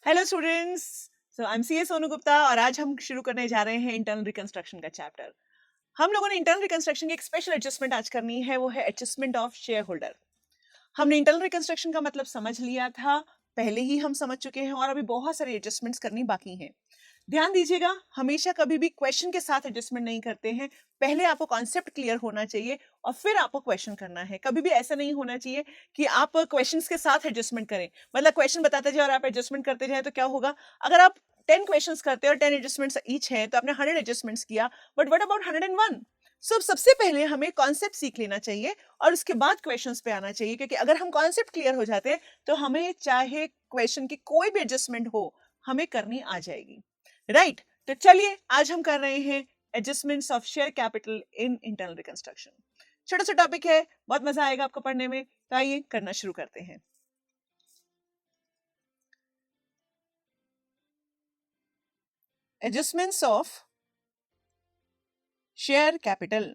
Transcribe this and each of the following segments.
Hello students. I am C S Sonu Gupta और आज हम शुरू करने जा रहे हैं इंटरनल रिकंस्ट्रक्शन का चैप्टर। हम लोगों ने इंटरनल रिकंस्ट्रक्शन की एक स्पेशल एडजस्टमेंट आज करनी है, वो है एडजस्टमेंट ऑफ शेयर होल्डर। हमने इंटरनल रिकंस्ट्रक्शन का मतलब समझ लिया था, पहले ही हम समझ चुके हैं और अभी बहुत सारी एडजस्टमेंट्स करनी बाकी हैं। ध्यान दीजिएगा, हमेशा कभी भी क्वेश्चन के साथ एडजस्टमेंट नहीं करते हैं। पहले आपको कॉन्सेप्ट क्लियर होना चाहिए और फिर आपको क्वेश्चन करना है। कभी भी ऐसा नहीं होना चाहिए कि आप क्वेश्चंस के साथ एडजस्टमेंट करें, मतलब क्वेश्चन बताते जाए और आप एडजस्टमेंट करते जाए तो क्या होगा। अगर आप 10 क्वेश्चंस करते हैं और 10 एडजस्टमेंट्स ईच हैं तो आपने 100 एडजस्टमेंट्स किया, बट व्हाट अबाउट 101? सबसे पहले हमें कॉन्सेप्ट सीख लेना चाहिए और उसके बाद क्वेश्चंस पे आना चाहिए, क्योंकि अगर हम कॉन्सेप्ट क्लियर हो जाते हैं तो हमें चाहे क्वेश्चन की कोई भी एडजस्टमेंट हो, हमें करनी आ जाएगी। राइट तो चलिए आज हम कर रहे हैं adjustments of share capital in internal reconstruction. छोटा सा टॉपिक है, बहुत मजा आएगा आपको पढ़ने में, तो आइए करना शुरू करते हैं। Adjustments of share capital.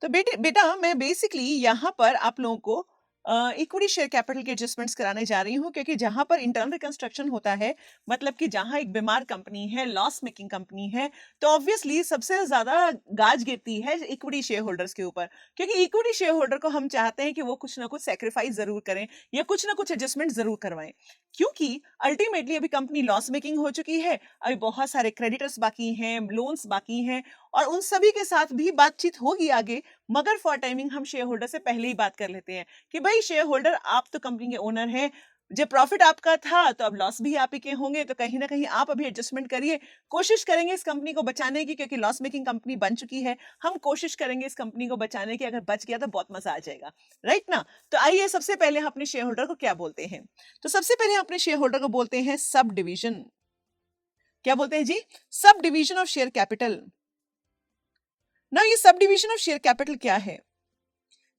तो बेटा मैं बेसिकली यहाँ पर आप लोगों को इक्विटी शेयर कैपिटल के एडजस्टमेंट्स कराने जा रही हूँ, क्योंकि जहां पर इंटरनल रिकंस्ट्रक्शन होता है, मतलब कि जहां एक बीमार कंपनी है, लॉस मेकिंग कंपनी है, तो ऑब्वियसली सबसे ज्यादा गाज गिरती है इक्विटी शेयर होल्डर्स के ऊपर, क्योंकि इक्विटी शेयर होल्डर को हम चाहते हैं कि वो कुछ ना कुछ सेक्रीफाइस जरूर करें या कुछ ना कुछ एडजस्टमेंट जरूर करवाएं, क्योंकि अल्टीमेटली अभी कंपनी लॉस मेकिंग हो चुकी है, अभी बहुत सारे क्रेडिटर्स बाकी हैं, लोन्स बाकी हैं, और उन सभी के साथ भी बातचीत होगी आगे। मगर फॉर टाइमिंग हम शेयर होल्डर से पहले ही बात कर लेते हैं कि भाई शेयर होल्डर, आप तो कंपनी के ओनर हैं, जब प्रॉफिट आपका था तो अब लॉस भी आप ही के होंगे, तो कहीं ना कहीं आप अभी एडजस्टमेंट करिए। कोशिश करेंगे इस कंपनी को बचाने की, क्योंकि लॉस मेकिंग कंपनी बन चुकी है। हम कोशिश करेंगे इस कंपनी को बचाने की, अगर बच गया तो बहुत मजा आ जाएगा। राइट ना। तो आइए सबसे पहले हम अपने शेयर होल्डर को क्या बोलते हैं। तो सबसे पहले हम अपने शेयर होल्डर को बोलते हैं सब डिविजन। क्या बोलते हैं जी? Sub division of share capital. ना ये sub division of share capital क्या है,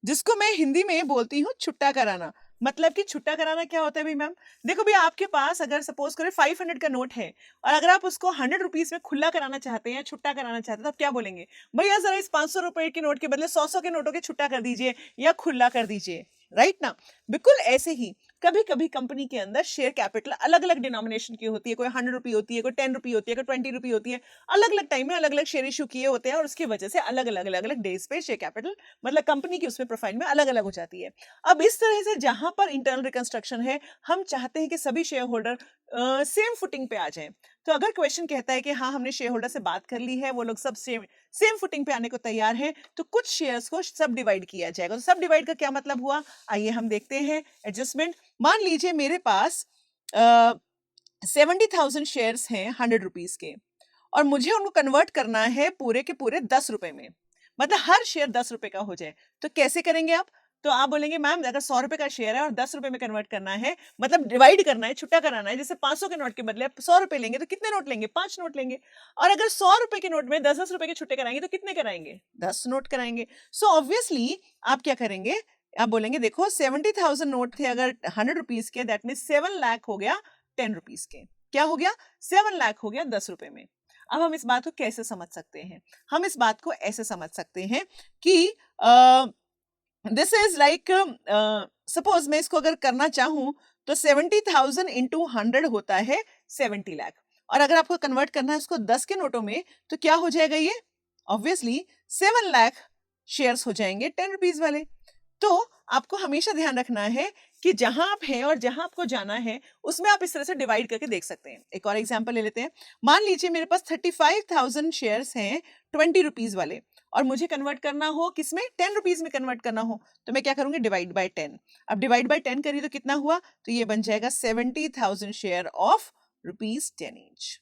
जिसको मैं हिंदी में बोलती हूँ छुट्टा कराना। मतलब कि छुट्टा कराना क्या होता है भाई मैम? देखो भैया, आपके पास अगर सपोज करें 500 का नोट है और अगर आप उसको 100 रुपीज में खुला कराना चाहते हैं या छुट्टा कराना चाहते हैं, तो आप क्या बोलेंगे? भैया जरा इस 500 रुपए के नोट के बदले 100 के नोटों के छुट्टा कर दीजिए या खुला कर दीजिए। राइट ना। बिल्कुल ऐसे ही कभी कभी कंपनी के अंदर शेयर कैपिटल अलग अलग डिनोमिनेशन की होती है, कोई 100 रुपी होती है, कोई 10 रुपी होती है, कोई 20 रुपी होती है। अलग अलग टाइम में अलग अलग शेयर इशू किए होते हैं और उसकी वजह से अलग अलग डेज पे शेयर कैपिटल, मतलब कंपनी की उसमें प्रोफाइल में अलग अलग हो जाती है। अब इस तरह से जहां पर इंटरनल रिकंस्ट्रक्शन है, हम चाहते हैं कि सभी शेयर होल्डर सेम फुटिंग पे आ जाएं। तो अगर क्वेश्चन कहता है कि हाँ हमने शेयर होल्डर से बात कर ली है, वो लोग सब सेम सेम फुटिंग पे आने को तैयार हैं, तो कुछ शेयर्स को सब डिवाइड किया जाएगा। तो सब डिवाइड का क्या मतलब हुआ, आइए हम देखते हैं एडजस्टमेंट। मान लीजिए मेरे पास 70,000 शेयर्स हैं 100 रुपीज के, और मुझे उनको कन्वर्ट करना है पूरे के पूरे 10 रुपए में, मतलब हर शेयर 10 रुपए का हो जाए। तो कैसे करेंगे आप? तो आप बोलेंगे मैम अगर 100 रुपए का शेयर है और 10 रुपए में कन्वर्ट करना है, मतलब डिवाइड करना है, छुट्टा कराना है, जैसे 500 के नोट के बदले आप 100 रुपए लेंगे तो कितने नोट लेंगे? 5 नोट लेंगे। और अगर 100 रुपए के नोट में 10-10 रुपए के छुट्टे कराएंगे तो कितने कराएंगे? 10 नोट कराएंगे। सो ऑब्वियसली आप क्या करेंगे? आप बोलेंगे देखो 70,000 नोट थे अगर 100 रुपीज के, दैट मीन 7 लाख हो गया 10 रुपीज के। क्या हो गया? 7 लाख हो गया 10 रुपए में। अब हम इस बात को कैसे समझ सकते हैं? हम इस बात को ऐसे समझ सकते हैं कि दिस इज लाइक, सपोज मैं इसको अगर करना चाहूं तो 70,000 इंटू 100 होता है 70 लाख, और अगर आपको कन्वर्ट करना है उसको 10 के नोटों में तो क्या हो जाएगा? ये ऑब्वियसली 7 लाख शेयर्स हो जाएंगे 10 रुपीज वाले। तो आपको हमेशा ध्यान रखना है कि जहां आप हैं और जहां आपको जाना है उसमें आप इस तरह से डिवाइड करके देख सकते हैं। एक और एग्जांपल ले लेते हैं। मान लीजिए मेरे पास 35,000 शेयर्स हैं 20 रुपीज वाले, और मुझे कन्वर्ट करना हो किसमें? 10 रुपीज में कन्वर्ट करना हो, तो मैं क्या करूंगी? Divide by 10। अब डिवाइड बाय 10 करिए तो कितना हुआ? तो ये बन जाएगा 70,000 share of ₹10 each.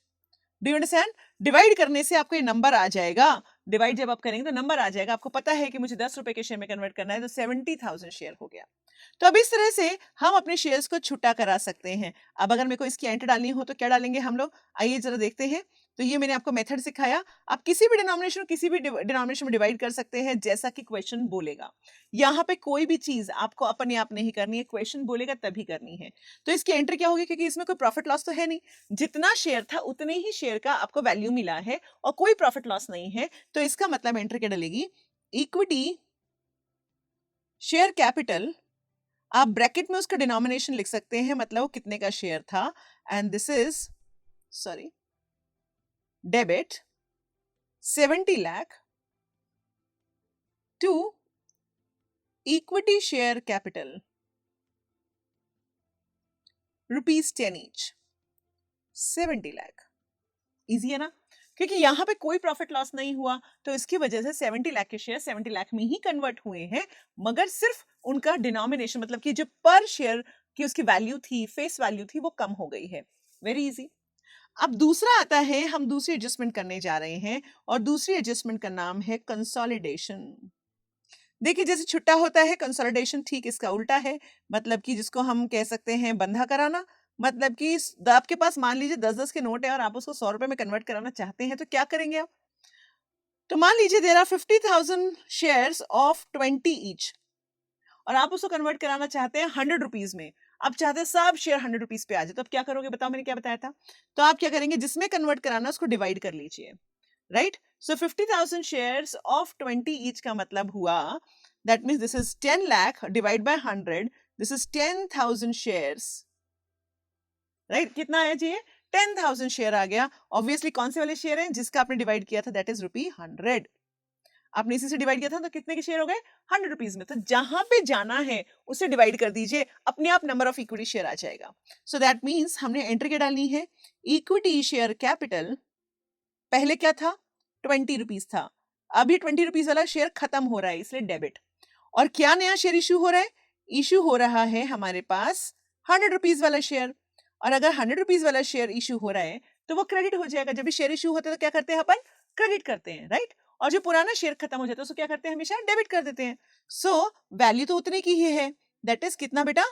Do you understand? Divide करने से आपको ये नंबर आ जाएगा। डिवाइड जब आप करेंगे तो नंबर आ जाएगा। आपको पता है कि मुझे 10 रुपए के शेयर में कन्वर्ट करना है, तो 70,000 शेयर हो गया। तो अब इस तरह से हम अपने शेयर्स को छुट्टा करा सकते हैं। अब अगर मेरे को इसकी एंट्री डालनी हो तो क्या डालेंगे हम लोग? आइए जरा देखते हैं। तो ये मैंने आपको मेथड सिखाया। आप किसी भी डिनोमिनेशन किसी भी डिनोमिनेशन में डिवाइड कर सकते हैं, जैसा कि क्वेश्चन बोलेगा। यहाँ पे कोई भी चीज आपको अपने आप नहीं करनी है, क्वेश्चन बोलेगा तभी करनी है। तो इसकी एंट्री क्या होगी? क्योंकि इसमें कोई प्रॉफिट लॉस तो है नहीं, जितना शेयर था उतने ही शेयर का आपको वैल्यू मिला है और कोई प्रॉफिट लॉस नहीं है। तो इसका मतलब एंट्री क्या डलेगी? इक्विटी शेयर कैपिटल आप ब्रैकेट में उसका डिनोमिनेशन लिख सकते हैं, मतलब वो कितने का शेयर था। And this is sorry debit 70 lakh to equity share capital ₹10 each, 70 lakh. Easy है ना, क्योंकि यहाँ पे कोई प्रॉफिट लॉस नहीं हुआ, तो इसकी वजह से 70 लाख के शेयर 70 लाख में ही कन्वर्ट हुए हैं, मगर सिर्फ उनका डिनोमिनेशन मतलब कि जो पर शेयर की उसकी वैल्यू थी, फेस वैल्यू थी, वो कम हो गई है। Very easy. अब दूसरा आता है, हम दूसरी एडजस्टमेंट करने जा रहे हैं, और दूसरी एडजस्टमेंट का नाम है कंसोलिडेशन। देखिए, जैसे छुट्टा होता है, कंसोलिडेशन ठीक इसका उल्टा है, मतलब कि जिसको हम कह सकते हैं बंधा कराना। मतलब कि आपके पास मान लीजिए 10-10 के नोट है और आप उसको 100 रुपए में कन्वर्ट कराना चाहते हैं, तो क्या करेंगे आप? तो मान लीजिए there are 50,000 shares of 20 each, और आप उसको कन्वर्ट कराना चाहते हैं 100 रुपीज में। आप चाहते हैं सब शेयर 100 रुपीज पे आ जाए, तो आप क्या करोगे? बताओ, मैंने क्या बताया था? तो आप क्या करेंगे, जिसमें कन्वर्ट कराना उसको डिवाइड कर लीजिए, right? So 50,000 shares of 20 each का मतलब हुआ, that means this is 10 lakh divide by 100, this is 10,000 shares, right? कितना आया जी? 10,000 शेयर आ गया। ऑब्वियसली कौन से वाले शेयर हैं? जिसका आपने डिवाइड किया था, दैट इज ₹100। आपने इसी से डिवाइड किया था, तो कितने के शेयर हो गए? 100 रुपीज में। तो जहां पे जाना है उसे डिवाइड कर दीजिए, अपने आप नंबर ऑफ इक्विटी शेयर आ जाएगा। सो दैट मीन्स हमने एंट्री क्या डालनी है? इक्विटी शेयर कैपिटल पहले क्या था? 20 रुपीज था। अब ये 20 रुपीज वाला शेयर खत्म हो रहा है, इसलिए डेबिट। और क्या नया शेयर इश्यू हो रहा है? इश्यू हो रहा है हमारे पास 100 रुपीज वाला शेयर। और अगर 100 रुपीज वाला शेयर इश्यू हो रहा है, तो वो क्रेडिट हो जाएगा। जब भी शेयर इश्यू होता है तो क्या करते हैं अपन? क्रेडिट करते हैं, राइट? और जो पुराना शेयर खत्म हो जाता है उसको क्या करते हैं? हमेशा डेबिट कर देते हैं। सो वैल्यू तो उतने की ही है, दैट इज कितना बेटा?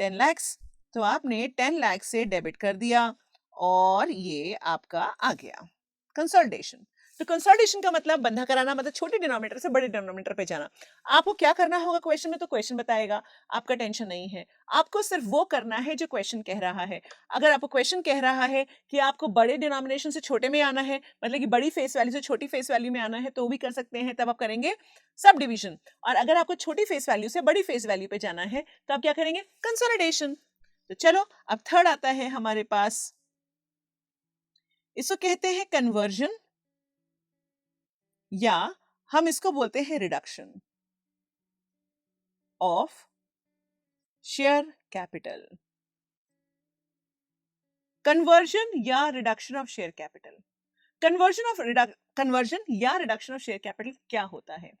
10 लैक्स। तो आपने 10 लाख से डेबिट कर दिया, और ये आपका आ गया कंसोलिडेशन। तो कंसोलिडेशन का मतलब बंधा कराना, मतलब छोटे डिनोमिनेटर से बड़े डिनोमिनेटर पे जाना। आपको क्या करना होगा क्वेश्चन में, तो क्वेश्चन बताएगा, आपका टेंशन नहीं है। आपको सिर्फ वो करना है जो क्वेश्चन कह रहा है। अगर आपको क्वेश्चन कह रहा है कि आपको बड़े डिनोमिनेशन से छोटे में आना है, मतलब कि बड़ी फेस वैल्यू से छोटी फेस वैल्यू में आना है, तो भी कर सकते हैं, तब आप करेंगे सब डिविजन। और अगर आपको छोटी फेस वैल्यू से बड़ी फेस वैल्यू पे जाना है, तो आप क्या करेंगे? कंसोलिडेशन। तो चलो, अब थर्ड आता है हमारे पास, इसको कहते हैं कन्वर्जन, या हम इसको बोलते हैं reduction of share capital. Conversion या reduction of share capital. Conversion या रिडक्शन ऑफ शेयर कैपिटल क्या होता है?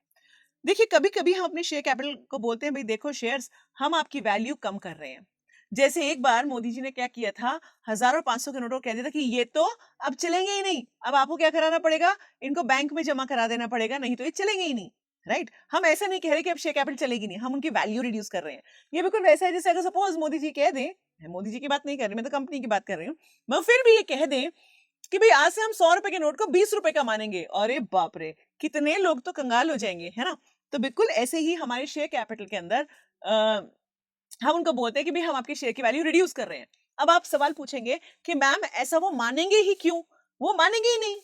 देखिए, कभी कभी हम अपने शेयर कैपिटल को बोलते हैं, भाई देखो शेयर्स, हम आपकी वैल्यू कम कर रहे हैं। जैसे एक बार मोदी जी ने क्या किया था, 1000 और 500 के नोटों को कह दिया था कि ये तो अब चलेंगे ही नहीं, अब आपको क्या कराना पड़ेगा? इनको बैंक में जमा करा देना पड़ेगा, नहीं तो ये चलेंगे ही नहीं, राइट? हम ऐसा नहीं कह रहे कि अब शेयर कैपिटल चलेगी नहीं, हम उनकी वैल्यू रिड्यूस कर रहे हैं। ये बिल्कुल वैसा है जैसे अगर सपोज मोदी जी कह दें, मैं मोदी जी की बात नहीं कर रही, मैं तो कंपनी की बात कर रही हूँ, मैं फिर भी ये कह दें कि भाई आज से हम 100 रुपए के नोट को 20 रुपए का मानेंगे, अरे बाप रे, कितने लोग तो कंगाल हो जाएंगे, है ना? तो बिल्कुल ऐसे ही हमारे शेयर कैपिटल के अंदर हम उनको बोलते हैं कि भाई हम आपके शेयर की वैल्यू रिड्यूस कर रहे हैं। अब आप सवाल पूछेंगे कि मैम ऐसा वो मानेंगे ही क्यों? वो मानेंगे ही नहीं।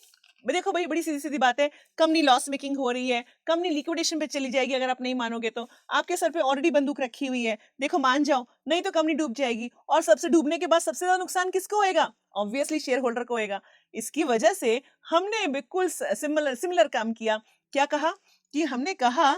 देखो भाई, बड़ी सीधी सीधी बात है, कंपनी लॉस मेकिंग हो रही है, कंपनी लिक्विडेशन पे चली जाएगी अगर आप नहीं मानोगे तो। आपके सर पे ऑलरेडी बंदूक रखी हुई है, देखो मान जाओ, नहीं तो कंपनी डूब जाएगी। और सबसे डूबने के बाद सबसे ज्यादा नुकसान किसको होएगा? ऑब्वियसली शेयर होल्डर को होएगा। इसकी वजह से हमने बिल्कुल सिमिलर सिमिलर काम किया। क्या कहा? कि हमने कहा,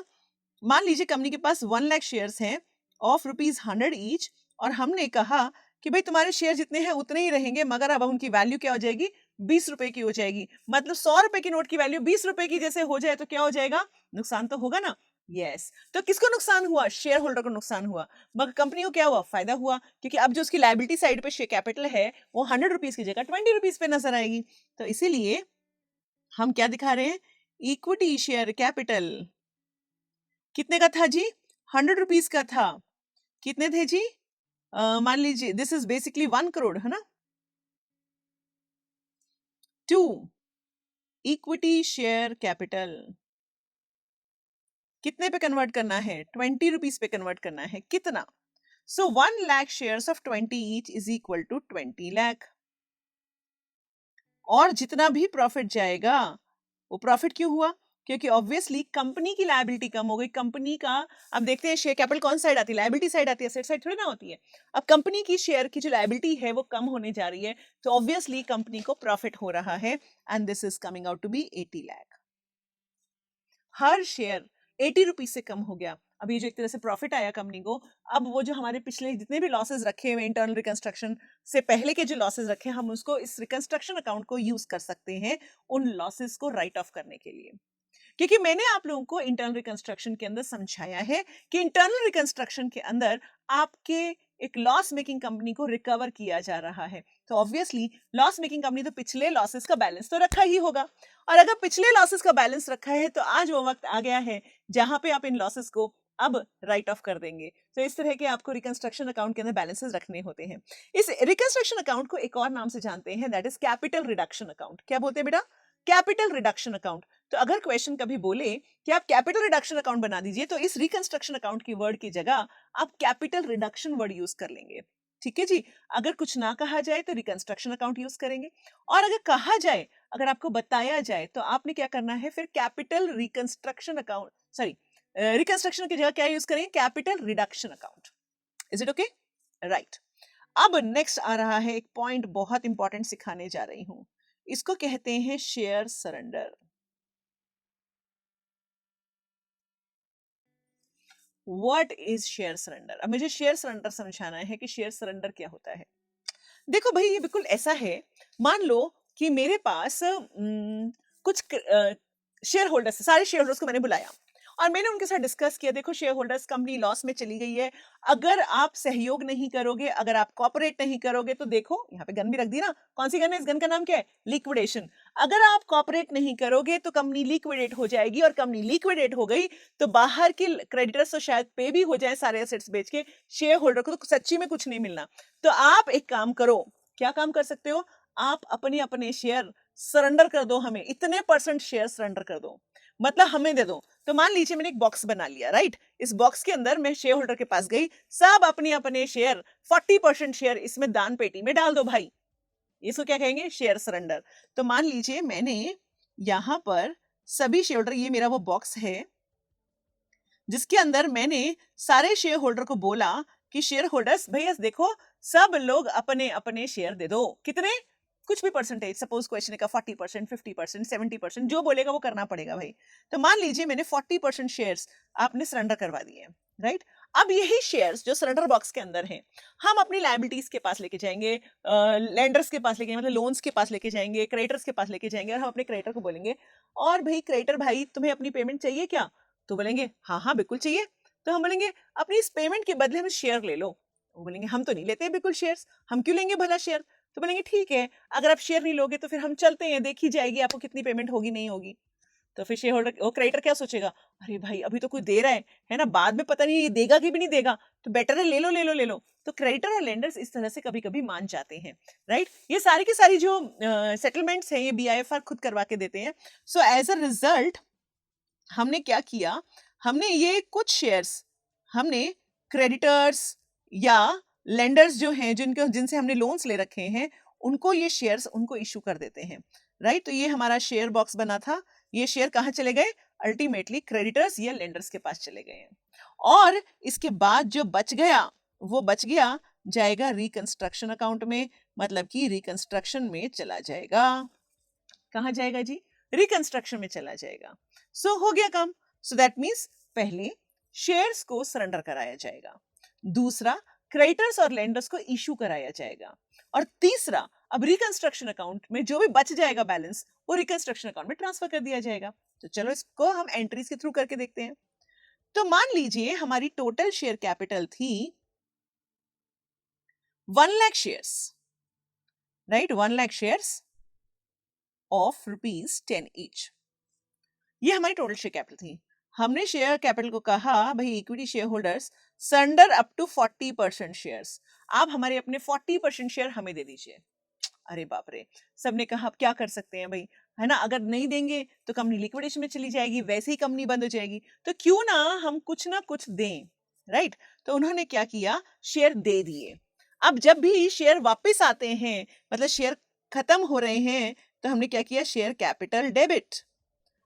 मान लीजिए कंपनी के पास 1 लाख शेयर्स हैं ऑफ ₹100 ईच, और हमने कहा कि भाई तुम्हारे शेयर जितने हैं उतने ही रहेंगे, मगर अब उनकी वैल्यू क्या हो जाएगी? 20 रुपए की हो जाएगी। मतलब 100 रुपए की नोट की वैल्यू 20 रुपए की जैसे हो जाए तो क्या हो जाएगा? नुकसान तो होगा ना। यस। तो किसको नुकसान हुआ? शेयर होल्डर को नुकसान हुआ। मगर कंपनी को क्या हुआ? फायदा हुआ, क्योंकि अब जो उसकी लायबिलिटी साइड पे शेयर कैपिटल है वो 100 रुपीज की जगह 20 रुपीज पे नजर आएगी। तो इसीलिए हम क्या दिखा रहे हैं? इक्विटी शेयर कैपिटल कितने का था जी? 100 रुपीज का था। कितने थे जी? मान लीजिए दिस इज बेसिकली 1 करोड़, है ना? टू इक्विटी शेयर कैपिटल कितने पे कन्वर्ट करना है? 20 रुपीज पे कन्वर्ट करना है। कितना? So 1 lakh shares of 20 each is equal to 20 lakh. और जितना भी प्रॉफिट जाएगा, वो प्रॉफिट क्यों हुआ? क्योंकि ऑब्वियसली कंपनी की लायबिलिटी कम हो गई, कंपनी का, अब देखते हैं शेयर कैपिटल कौन साइड आती है, लायबिलिटी साइड आती है, एसेट साइड थोड़ी ना होती है। अब कंपनी की शेयर की जो लायबिलिटी है वो कम होने जा रही है, तो ऑब्वियसली कंपनी को प्रॉफिट हो रहा है, and this is coming out to be 80 lakh. हर शेयर 80 रुपीज से कम हो गया। अब ये जो एक तरह से प्रॉफिट आया कंपनी को, अब वो जो हमारे पिछले जितने भी लॉसेस रखे हुए इंटरनल रिकंस्ट्रक्शन से पहले के जो लॉसेस रखे, हम उसको इस रिकंस्ट्रक्शन अकाउंट को यूज कर सकते हैं उन लॉसेस को राइट ऑफ करने के लिए। क्योंकि मैंने आप लोगों को इंटरनल रिकंस्ट्रक्शन के अंदर समझाया है कि इंटरनल रिकंस्ट्रक्शन के अंदर आपके एक लॉस मेकिंग कंपनी को रिकवर किया जा रहा है, तो ऑब्वियसली लॉस मेकिंग कंपनी तो पिछले लॉसेस का बैलेंस तो रखा ही होगा, और अगर पिछले लॉसेस का बैलेंस रखा है तो आज वो वक्त आ गया है जहां पे आप इन लॉसेस को अब राइट ऑफ कर देंगे। तो इस तरह के आपको रिकंस्ट्रक्शन अकाउंट के अंदर बैलेंसेस रखने होते हैं। इस रिकंस्ट्रक्शन अकाउंट को एक और नाम से जानते हैं, that is capital reduction account. क्या बोलते हैं बेटा? Capital reduction account. तो अगर क्वेश्चन कभी बोले कि आप कैपिटल रिडक्शन अकाउंट बना दीजिए, तो इस रिकंस्ट्रक्शन अकाउंट की वर्ड की जगह आप कैपिटल रिडक्शन वर्ड यूज कर लेंगे। ठीक है जी। अगर कुछ ना कहा जाए तो रिकंस्ट्रक्शन अकाउंट यूज करेंगे, और अगर कहा जाए, अगर आपको बताया जाए, तो आपने क्या करना है फिर? Capital reconstruction account, sorry, reconstruction की जगह क्या यूज करेंगे? Capital reduction account. Is it okay? Right. अब नेक्स्ट आ रहा है एक पॉइंट, बहुत इंपॉर्टेंट सिखाने जा रही हूं। इसको कहते हैं share surrender. What is share surrender? अब मुझे शेयर सरेंडर समझाना है कि शेयर सरेंडर क्या होता है। देखो भाई, ये बिल्कुल ऐसा है, मान लो कि मेरे पास कुछ शेयर होल्डर्स, सारे शेयर होल्डर्स को मैंने बुलाया और मैंने उनके साथ डिस्कस किया, देखो शेयर होल्डर्स, कंपनी लॉस में चली गई है, अगर आप सहयोग नहीं करोगे, अगर आप कॉपरेट नहीं करोगे, तो देखो यहाँ पे गन भी रख दी ना, कौन सी गन है? इस गन का नाम क्या है? लिक्विडेशन। अगर आप कॉपरेट नहीं करोगे तो कंपनी लिक्विडेट हो जाएगी, और कंपनी लिक्विडेट हो गई तो बाहर के क्रेडिटर्स तो शायद पे भी हो जाए सारे एसेट्स बेच के, शेयर होल्डर को तो सच्ची में कुछ नहीं मिलना। तो आप एक काम करो, क्या काम कर सकते हो? आप अपने अपने शेयर सरेंडर कर दो, हमें इतने % शेयर सरेंडर कर दो, मतलब हमें दे दो। तो मान लीजिए मैंने एक बॉक्स बना लिया, राइट? इस बॉक्स के अंदर मैं शेयर होल्डर के पास गई, सब अपने अपने शेयर 40% शेयर इसमें दान पेटी में डाल दो भाई। इसको क्या कहेंगे? Share surrender. तो मान लीजिए मैंने यहां पर सभी शेयर होल्डर, ये मेरा वो बॉक्स है जिसके अंदर मैंने सारे शेयर होल्डर को बोला कि शेयर होल्डर्स भैया देखो, सब लोग अपने अपने शेयर दे दो। कितने? कुछ भी परसेंटेज, सपोज क्वेश्चन का 40%, 50%, 70%, जो बोलेगा वो करना पड़ेगा भाई। तो मान लीजिए मैंने 40% शेयर्स आपने सरेंडर करवा दिए, राइट? अब यही शेयर्स जो सरेंडर बॉक्स के अंदर हैं, हम अपनी लायबिलिटीज के पास लेके जाएंगे, लैंडर्स के पास लेके जाएंगे, मतलब लोन्स के पास लेके जाएंगे, क्रेडिटर्स के पास लेके जाएंगे, और हम अपने क्रेडिटर को बोलेंगे, और भाई क्रेडिटर भाई, तुम्हें अपनी पेमेंट चाहिए क्या? तो बोलेंगे हाँ हाँ बिल्कुल चाहिए। तो हम बोलेंगे अपनी इस पेमेंट के बदले हमें शेयर ले लो। वो बोलेंगे हम तो नहीं लेते बिल्कुल शेयर्स, हम क्यों लेंगे भला शेयर? तो बोलेंगे ठीक है, अगर आप शेयर नहीं लोगे तो फिर हम चलते हैं, देखी जाएगी आपको कितनी पेमेंट होगी नहीं होगी। तो फिर शेयर होल्डर, वो क्रेडिटर क्या सोचेगा? अरे भाई अभी तो कोई दे रहा है ना, बाद में पता नहीं ये देगा कि भी नहीं देगा, तो बेटर है ले लो ले लो ले लो। तो क्रेडिटर और लेंडर्स इस तरह से कभी कभी मान जाते हैं, राइट? ये सारी की सारी जो सेटलमेंट्स हैं ये BIFR खुद करवा के देते हैं। सो एज अ रिजल्ट हमने क्या किया, हमने ये कुछ शेयर्स हमने क्रेडिटर्स या लेंडर्स जो हैं, जिनसे हमने लोन्स ले रखे हैं, उनको ये शेयर्स उनको इशू कर देते हैं, राइट? तो ये हमारा शेयर बॉक्स बना था, ये शेयर कहाँ चले गए? अल्टीमेटली क्रेडिटर्स या लेंडर्स के पास चले गए हैं, और इसके बाद जो बच गया वो बच गया जाएगा रिकंस्ट्रक्शन अकाउंट में, मतलब कि रिकंस्ट्रक्शन में चला जाएगा। कहाँ जाएगा जी? रिकंस्ट्रक्शन में चला जाएगा। सो हो गया काम। सो दैट मीन्स पहले शेयर्स को सरेंडर कराया जाएगा, दूसरा क्रेडिटर्स और लेंडर्स को इशू कराया जाएगा, और तीसरा अब रिकंस्ट्रक्शन अकाउंट में जो भी बच जाएगा बैलेंस वो रिकंस्ट्रक्शन अकाउंट में ट्रांसफर कर दिया जाएगा। तो चलो इसको हम एंट्रीज के थ्रू करके देखते हैं। तो मान लीजिए हमारी टोटल शेयर कैपिटल थी 1 lakh shares, right? 1 lakh shares of ₹10 each, ये हमारी टोटल शेयर कैपिटल थी। हमने शेयर कैपिटल को कहा भाई equity share holders surrender up to 40% shares, आप हमारे अपने 40% शेयर हमें दे दीजिए। अरे बाप रे, सबने कहा अब क्या कर सकते हैं भाई, है ना? अगर नहीं देंगे तो कंपनी लिक्विडेशन में चली जाएगी, वैसे ही कंपनी बंद हो जाएगी, तो क्यों ना कुछ दें, राइट? तो उन्होंने क्या किया, शेयर दे दिए। अब जब भी शेयर वापस आते हैं, मतलब शेयर खत्म हो रहे हैं, तो हमने क्या किया, शेयर कैपिटल डेबिट।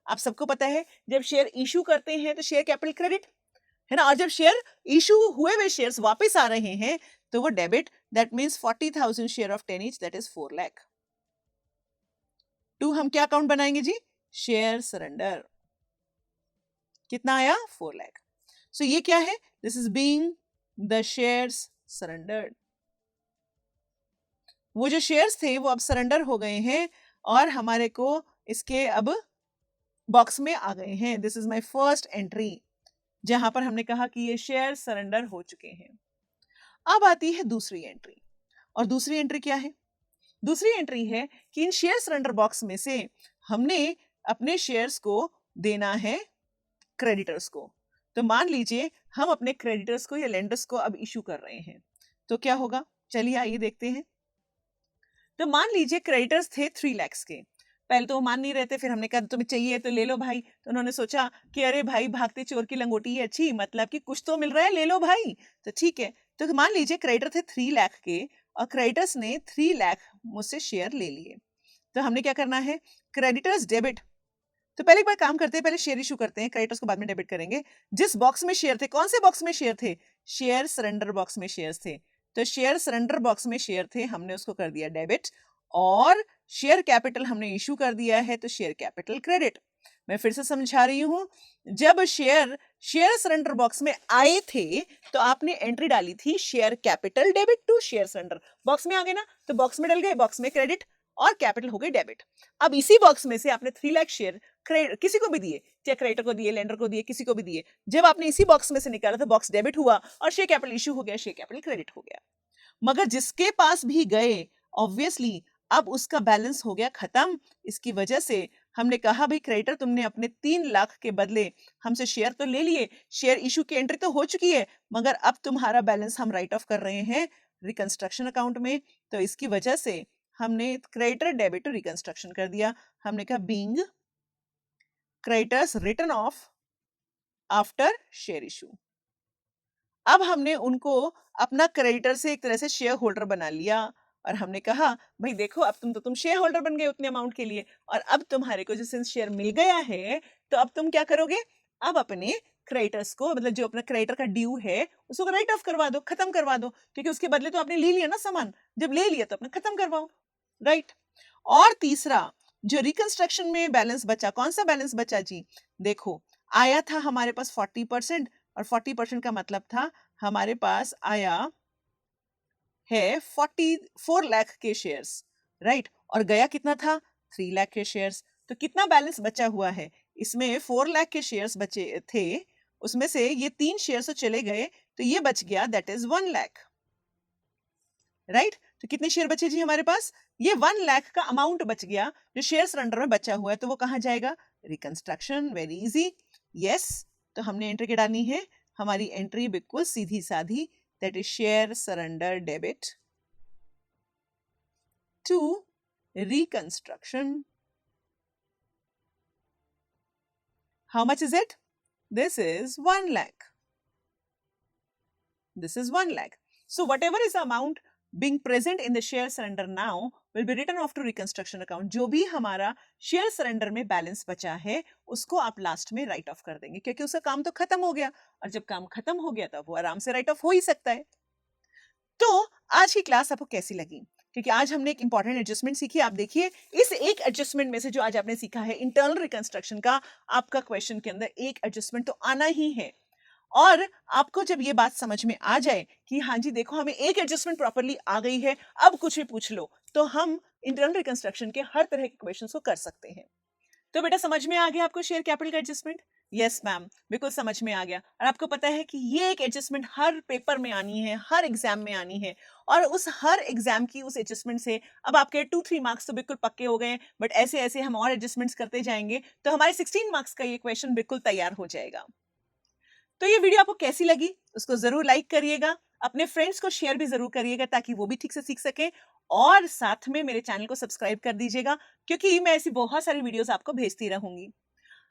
आप सबको पता है जब शेयर इशू करते हैं तो शेयर कैपिटल क्रेडिट है ना, और जब शेयर इशू हुए हुए शेयर्स वापस आ रहे हैं तो वो debit, that means 40,000 share of 10 each, that is 4 lakh. To हम क्या अकाउंट बनाएंगे जी, शेयर सरेंडर। कितना आया, 4 लाख। सो ये क्या है, this is being the shares surrendered. वो जो शेयर्स थे वो अब सरेंडर हो गए हैं और हमारे को इसके अब बॉक्स में आ गए हैं। This is my first entry जहां पर हमने कहा कि ये शेयर सरेंडर हो चुके हैं। अब आती है दूसरी एंट्री, और दूसरी एंट्री क्या है, दूसरी एंट्री है कि इन शेयर सरेंडर बॉक्स में से हमने अपने शेयर्स को देना है क्रेडिटर्स को। तो मान लीजिए हम अपने क्रेडिटर्स को या लेंडर्स को अब इशू कर रहे हैं, तो क्या होगा, चलिए आइए देखते हैं। तो मान लीजिए क्रेडिटर्स थे 3 लाख के। पहले तो वो मान नहीं रहे थे, फिर हमने कहा तुम्हें चाहिए तो ले लो भाई। तो उन्होंने सोचा कि अरे भाई भागते चोर की लंगोटी है अच्छी, मतलब कि कुछ तो मिल रहा है, ले लो भाई। तो ठीक है, तो मान लीजिए क्रेडिटर थे 3 लाख के और क्रेडिटर्स ने 3 लाख मुझसे शेयर ले लिए। तो हमने क्या करना है, क्रेडिटर्स डेबिट। तो पहले एक बार काम करते हैं, पहले शेयर इशू करते हैं, क्रेडिटर्स को बाद में डेबिट करेंगे। जिस बॉक्स में शेयर थे, कौन से बॉक्स में शेयर थे, शेयर सरेंडर बॉक्स में शेयर्स थे। तो शेयर सरेंडर बॉक्स में शेयर थे, हमने उसको कर दिया डेबिट, और शेयर कैपिटल हमने इशू कर दिया है, तो शेयर कैपिटल क्रेडिट। मैं फिर से समझा रही हूं, जब शेयर शेयर सरेंडर बॉक्स में आए थे तो आपने एंट्री डाली थी share capital debit to share surrender. Box में आ गए ना, तो बॉक्स में डल गए, बॉक्स में क्रेडिट और कैपिटल हो गई डेबिट। अब इसी बॉक्स में से आपने 3 लाख शेयर किसी को भी दिए, चाहे क्रेडिटर को दिए, लेंडर को दिए, किसी को भी दिए। जब आपने इसी बॉक्स में से निकाला तो बॉक्स डेबिट हुआ और शेयर कैपिटल इशू हो गया, शेयर कैपिटल क्रेडिट हो गया। मगर जिसके पास भी गए, ऑब्वियसली अब उसका बैलेंस हो गया खत्म। इसकी वजह से हमने कहा भाई क्रेडिटर तुमने अपने 3 लाख के बदले हमसे शेयर तो ले लिए, शेयर इशू की एंट्री तो हो चुकी है, मगर अब तुम्हारा बैलेंस हम राइट ऑफ कर रहे हैं रिकंस्ट्रक्शन अकाउंट में। तो इसकी वजह से हमने क्रेडिटर डेबिट टू रिकंस्ट्रक्शन कर दिया। हमने कहा being creditors return of after share issue. अब हमने उनको अपना क्रेडिटर से एक तरह से शेयर होल्डर बना लिया और हमने कहा भाई देखो अब तुम शेयर होल्डर बन गए उतने अमाउंट के लिए, और अब तुम्हारे को जो शेयर मिल गया है तो अब तुम क्या करोगे, अब अपने क्रेडिटर्स को, मतलब जो अपना क्रेडिटर का ड्यू है उसको राइट ऑफ करवा दो, खत्म करवा दो, क्योंकि उसके बदले तो आपने ले लिया ना सामान, जब ले लिया तो अपने खत्म करवाओ, राइट। और तीसरा जो रिकंस्ट्रक्शन में बैलेंस बचा, कौन सा बैलेंस बचा जी, देखो आया था हमारे पास 40%, और 40% का मतलब था हमारे पास आया है 44 लाख के शेयर्स, राइट, और गया कितना था, 3 लाख के शेयर्स। तो कितना बैलेंस बचा हुआ है, इसमें 4 लाख के शेयर्स बचे थे, उसमें से ये 3 शेयर्स तो चले गए, तो ये बच गया दैट इज 1 लाख, राइट। तो कितने शेयर बचे जी हमारे पास, ये 1 लाख का अमाउंट बच गया जो शेयर सरेंडर में बचा हुआ है, तो वो कहां जाएगा, रिकंस्ट्रक्शन, वेरी इजी, यस। तो हमने एंट्री डालनी है, हमारी एंट्री बिल्कुल सीधी साधी, that is share surrender debit to reconstruction. How much is it? This is 1 lakh. This is 1 lakh. So whatever is the amount being present in the share surrender now will be written off to reconstruction account. जो भी हमारा share surrender में balance बचा है उसको आप last में right of कर देंगे, क्योंकि उसका काम तो खत्म हो गया, और जब काम खत्म हो गया तो वो आराम से राइट ऑफ हो ही सकता है। तो आज की क्लास आपको कैसी लगी, क्योंकि आज हमने एक इंपॉर्टेंट एडजस्टमेंट सीखी। आप देखिए इस एक एडजस्टमेंट में से जो आज आपने सीखा है इंटरनल रिकंस्ट्रक्शन का, आपका क्वेश्चन के अंदर एक एडजस्टमेंट तो आना ही है। और आपको जब ये बात समझ में आ जाए कि हाँ जी देखो हमें एक एडजस्टमेंट प्रॉपर्ली आ गई है, अब कुछ भी पूछ लो, तो हम इंटरनल रिकंस्ट्रक्शन के हर तरह के क्वेश्चंस को कर सकते हैं। तो बेटा समझ में आ गया आपको शेयर कैपिटल का एडजस्टमेंट? यस मैम, बिल्कुल समझ में आ गया। और आपको पता है कि ये एक एडजस्टमेंट हर पेपर में आनी है, हर एग्जाम में आनी है, और उस हर एग्जाम की उस एडजस्टमेंट से अब आपके 2-3 मार्क्स तो बिल्कुल पक्के हो गए, बट ऐसे ऐसे हम और एडजस्टमेंट्स करते जाएंगे तो हमारे 16 मार्क्स का ये क्वेश्चन बिल्कुल तैयार हो जाएगा। तो ये वीडियो आपको कैसी लगी उसको जरूर लाइक करिएगा, अपने फ्रेंड्स को शेयर भी जरूर करिएगा ताकि वो भी ठीक से सीख सके, और साथ में मेरे चैनल को सब्सक्राइब कर दीजिएगा, क्योंकि मैं ऐसी बहुत सारी वीडियोस आपको भेजती रहूंगी।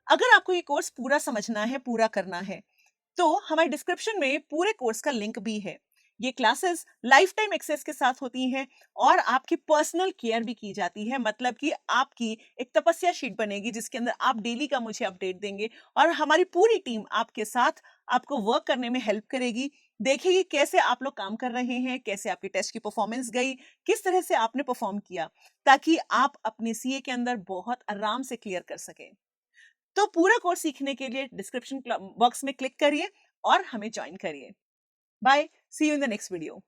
अगर आपको ये कोर्स पूरा समझना है, पूरा करना है, तो हमारे डिस्क्रिप्शन में पूरे कोर्स का लिंक भी है। ये क्लासेस लाइफ टाइम एक्सेस के साथ होती हैं और आपकी पर्सनल केयर भी की जाती है, मतलब कि आपकी एक तपस्या शीट बनेगी जिसके अंदर आप डेली का मुझे अपडेट देंगे और हमारी पूरी टीम आपके साथ आपको वर्क करने में हेल्प करेगी, देखेगी कैसे आप लोग काम कर रहे हैं, कैसे आपकी टेस्ट की परफॉर्मेंस गई, किस तरह से आपने परफॉर्म किया, ताकि आप अपने सीए के अंदर बहुत आराम से क्लियर कर सकें। तो पूरा कोर्स सीखने के लिए डिस्क्रिप्शन बॉक्स में क्लिक करिए और हमें ज्वाइन करिए। Bye, see you in the next video.